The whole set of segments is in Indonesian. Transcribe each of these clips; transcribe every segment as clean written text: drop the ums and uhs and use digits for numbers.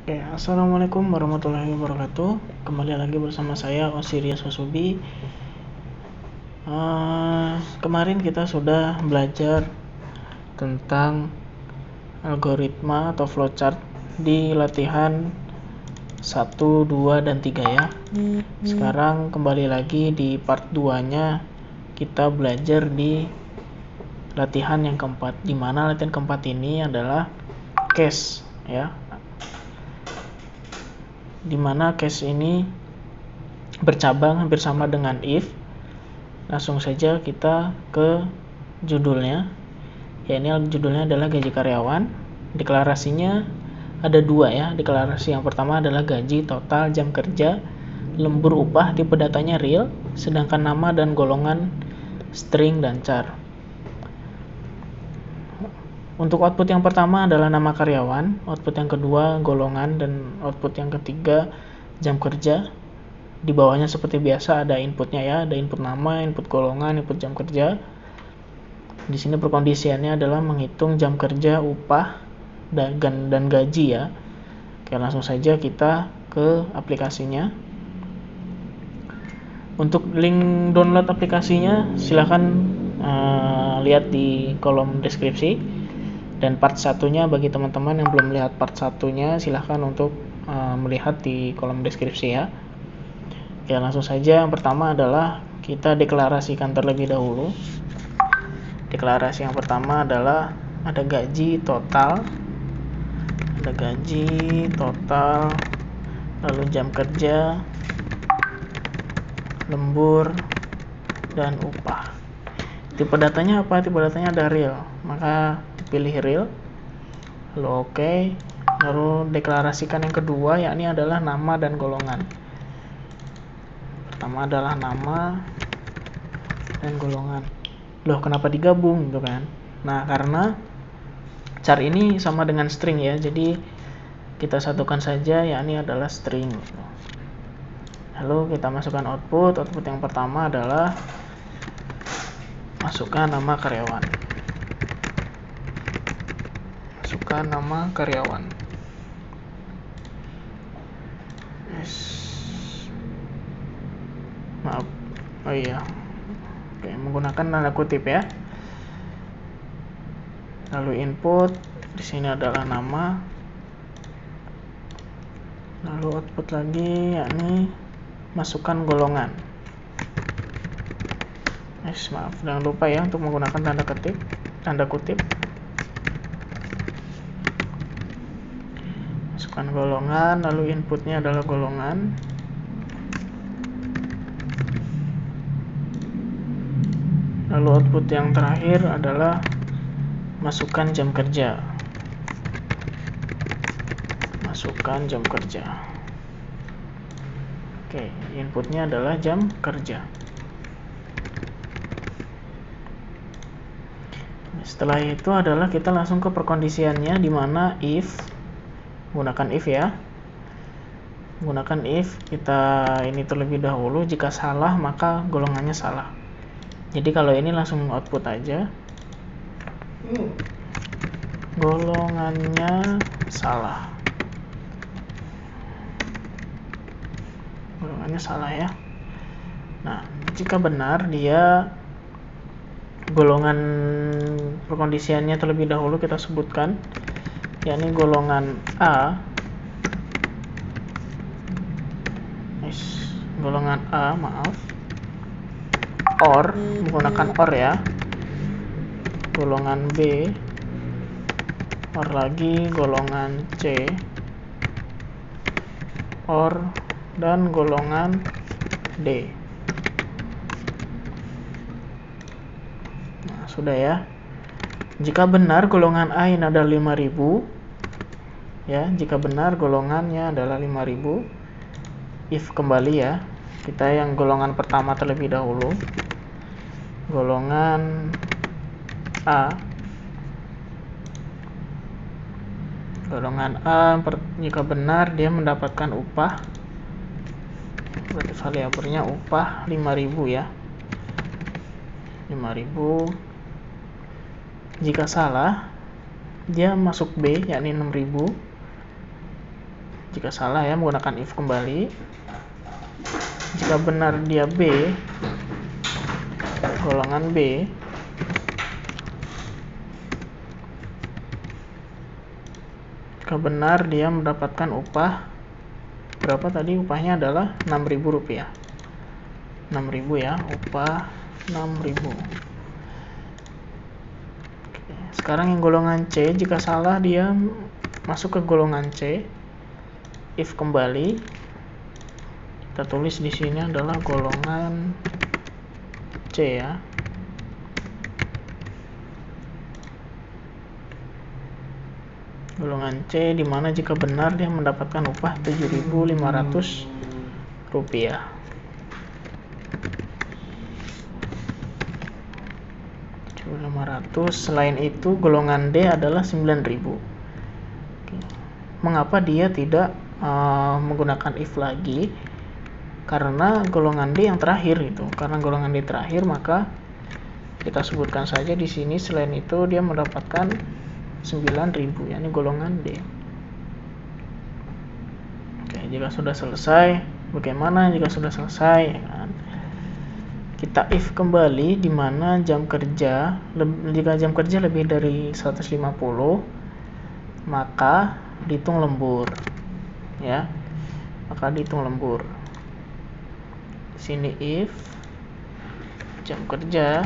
Oke, assalamualaikum warahmatullahi wabarakatuh. Kembali lagi bersama saya Osiris Wasubi. Kemarin kita sudah belajar tentang algoritma atau flowchart di latihan 1, 2, dan 3 ya. Sekarang kembali lagi di part 2-nya, kita belajar di latihan yang keempat, di mana latihan keempat ini adalah case ya. Dimana case ini bercabang hampir sama dengan if. Langsung saja kita ke judulnya. Ya, ini judulnya adalah gaji karyawan. Deklarasinya ada 2 ya. Deklarasi yang pertama adalah gaji total jam kerja lembur upah, tipe datanya real, sedangkan nama dan golongan string dan char. Untuk output yang pertama adalah nama karyawan, output yang kedua golongan, dan output yang ketiga jam kerja. Di bawahnya seperti biasa ada inputnya ya, ada input nama, input golongan, input jam kerja. Di sini perkondisiannya adalah menghitung jam kerja, upah, dan gaji ya. Oke, langsung saja kita ke aplikasinya. Untuk link download aplikasinya silahkan lihat di kolom deskripsi. Dan part satunya bagi teman-teman yang belum lihat part satunya, silahkan untuk melihat di kolom deskripsi ya. Oke, langsung saja. Yang pertama adalah kita deklarasikan terlebih dahulu. Deklarasi yang pertama adalah ada gaji total, lalu jam kerja, lembur, dan upah. Tipe datanya apa? Tipe datanya ada real, maka pilih real, lalu oke. Lalu deklarasikan yang kedua, yakni adalah nama dan golongan. Pertama adalah nama dan golongan. Loh, kenapa digabung gitu kan? Nah, karena char ini sama dengan string ya, jadi kita satukan saja, yakni adalah string. Lalu kita masukkan output yang pertama adalah masukkan nama karyawan. Yes. Maaf. Oh iya. Oke, menggunakan tanda kutip ya. Lalu input di sini adalah nama. Lalu output lagi, yakni masukkan golongan. Yes, maaf, jangan lupa ya untuk menggunakan tanda kutip. Masukkan golongan, lalu inputnya adalah golongan. Lalu output yang terakhir adalah masukkan jam kerja. Oke, inputnya adalah jam kerja. Setelah itu adalah kita langsung ke perkondisiannya, di mana menggunakan if ya. Menggunakan if, kita ini terlebih dahulu, jika salah maka golongannya salah. Jadi kalau ini langsung output aja. Golongannya salah. Ya. Nah, jika benar, dia golongan perkondisiannya terlebih dahulu kita sebutkan, yakni golongan A. Or, menggunakan or ya. Golongan B, or lagi golongan C, or, dan golongan D. Nah, sudah ya. Jika benar golongan A ini adalah 5000 ya, jika benar golongannya adalah 5000, if kembali ya. Kita yang golongan pertama terlebih dahulu. Golongan A. Jika benar dia mendapatkan upah, berarti variabelnya upah 5000 ya. 5000. Jika salah, dia masuk B, yakni 6000. Jika salah ya, menggunakan if kembali. Jika benar dia B, golongan B, jika benar dia mendapatkan upah berapa tadi? Upahnya adalah Rp6.000. 6.000 ya, upah 6.000. Oke, sekarang yang golongan C, jika salah dia masuk ke golongan C. If kembali, kita tulis di sini adalah golongan C ya. Golongan C, dimana jika benar dia mendapatkan upah Rp7.500. 7.500. Selain itu golongan D adalah 9.000. Mengapa dia tidak menggunakan if lagi? Karena golongan D yang terakhir itu. Karena golongan D terakhir, maka kita sebutkan saja di sini selain itu dia mendapatkan 9.000, ya, ini golongan D. Oke, jika sudah selesai, bagaimana jika sudah selesai? Ya kan? Kita if kembali di mana jam kerja, jika jam kerja lebih dari 150, maka dihitung lembur, ya. Maka dihitung lembur. Di sini if jam kerja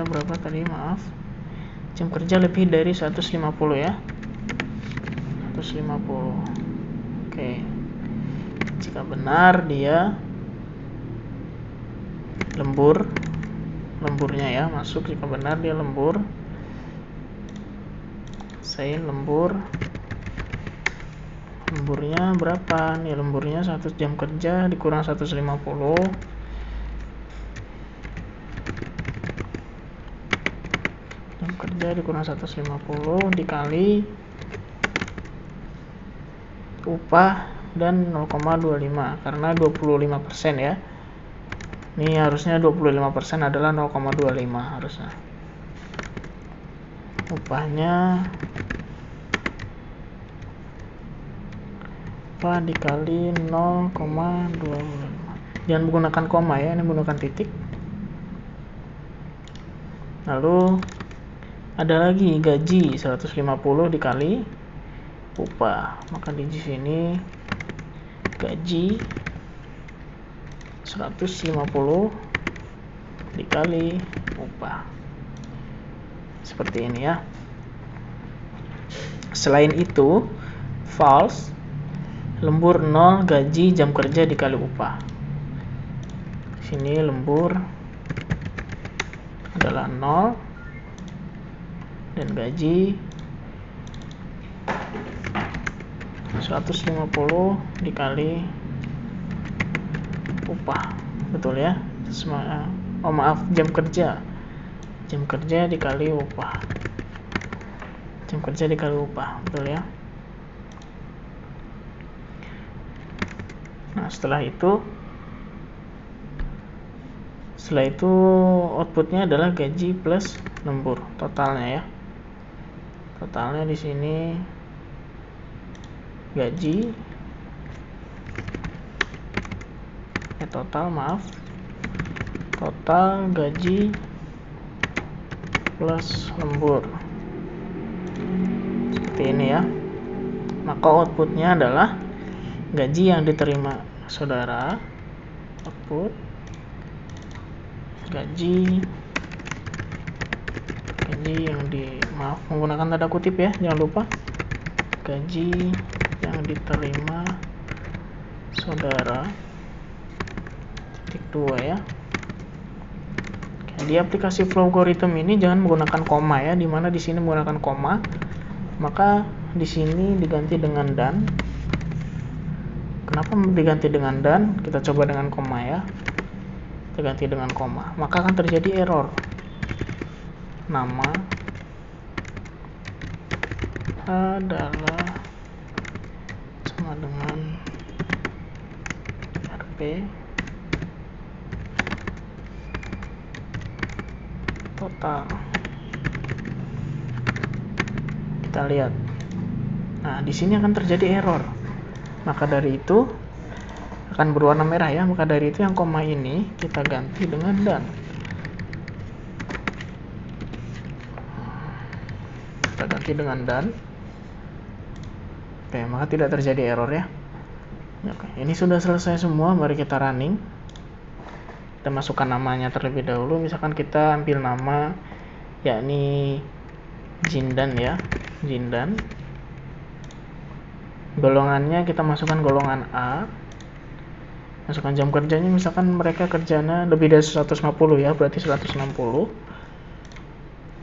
berapa tadi? Maaf. Jam kerja lebih dari 150 ya. 150. Oke. Jika benar dia lemburnya ya masuk. Jika benar dia lembur, saya lemburnya berapa nih? Lemburnya 1 jam kerja dikurang 150, jam kerja dikurang 150 dikali upah dan 0,25 karena 25% ya. Ini harusnya 25% adalah 0,25 harusnya. Upahnya upah dikali 0,25. Jangan menggunakan koma ya, ini menggunakan titik. Lalu ada lagi gaji 150 dikali upah, maka di sini gaji 150 dikali upah, seperti ini ya. Selain itu false, lembur 0, gaji jam kerja dikali upah. Di sini lembur adalah 0 dan gaji 150 dikali upah, betul ya. Oh maaf, jam kerja dikali upah, jam kerja dikali upah, betul ya. Nah setelah itu outputnya adalah gaji plus lembur, totalnya ya. Totalnya di sini gaji total gaji plus lembur, seperti ini ya. Maka outputnya adalah gaji yang diterima saudara, output gaji yang menggunakan tanda kutip ya, jangan lupa, gaji yang diterima saudara titik 2 ya. Di aplikasi Flowgorithm ini jangan menggunakan koma ya, dimana di sini menggunakan koma, maka di sini diganti dengan dan. Kenapa diganti dengan dan? Kita coba dengan koma ya. Kita ganti dengan koma, maka akan terjadi error. Nama adalah sama dengan RP total. Kita lihat. Nah, di sini akan terjadi error. Maka dari itu akan berwarna merah ya. Maka dari itu yang koma ini kita ganti dengan dan. Kita ganti dengan dan. Oke, maka tidak terjadi error ya. Oke, ini sudah selesai semua. Mari kita running. Kita masukkan namanya terlebih dahulu. Misalkan kita ambil nama yakni Jindan ya, Jindan. Golongannya kita masukkan golongan A. Masukkan jam kerjanya, misalkan mereka kerjanya lebih dari 150 ya, berarti 160.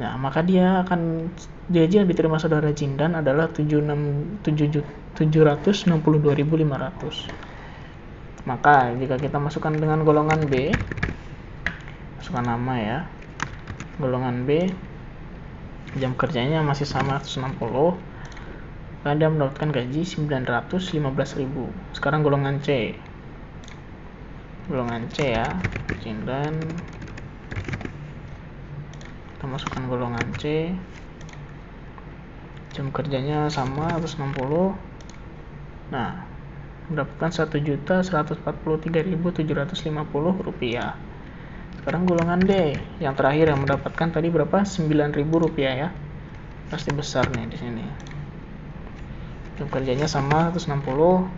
Nah, maka dia akan gaji yang diterima saudara Jindan adalah 762.500. Maka jika kita masukkan dengan golongan B, masukkan nama ya, golongan B, jam kerjanya masih sama 160, Anda mendapatkan gaji 915.000. Sekarang golongan C ya, Jindan. Kita masukkan golongan C, jam kerjanya sama 160. Nah, mendapatkan 1.143.750 rupiah. Sekarang golongan D yang terakhir yang mendapatkan tadi berapa? 9.000 rupiah ya. Pasti besar nih di sini. Jam kerjanya sama 160.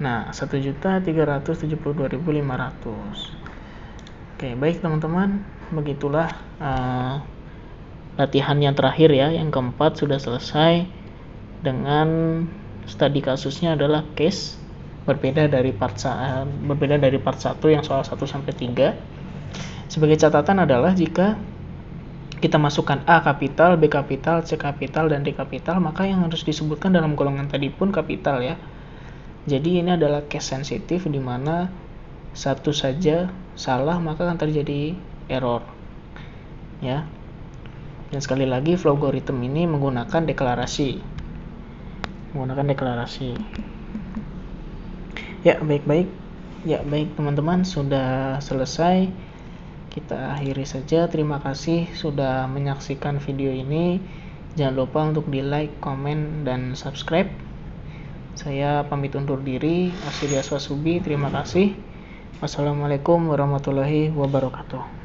Nah, 1.372.500. Oke, baik teman-teman, begitulah latihan yang terakhir ya, yang keempat sudah selesai. Dengan studi kasusnya adalah case, berbeda dari part 1 yang soal 1 sampai 3. Sebagai catatan adalah jika kita masukkan A kapital, B kapital, C kapital, dan D kapital, maka yang harus disebutkan dalam golongan tadi pun kapital ya. Jadi ini adalah case sensitif di mana satu saja salah maka akan terjadi error ya. Dan sekali lagi flow algorithm ini menggunakan deklarasi. Ya, baik teman-teman, sudah selesai. Kita akhiri saja. Terima kasih sudah menyaksikan video ini. Jangan lupa untuk di like, komen, dan subscribe. Saya pamit undur diri. Asyidias Wasubi, terima kasih. Wassalamualaikum warahmatullahi wabarakatuh.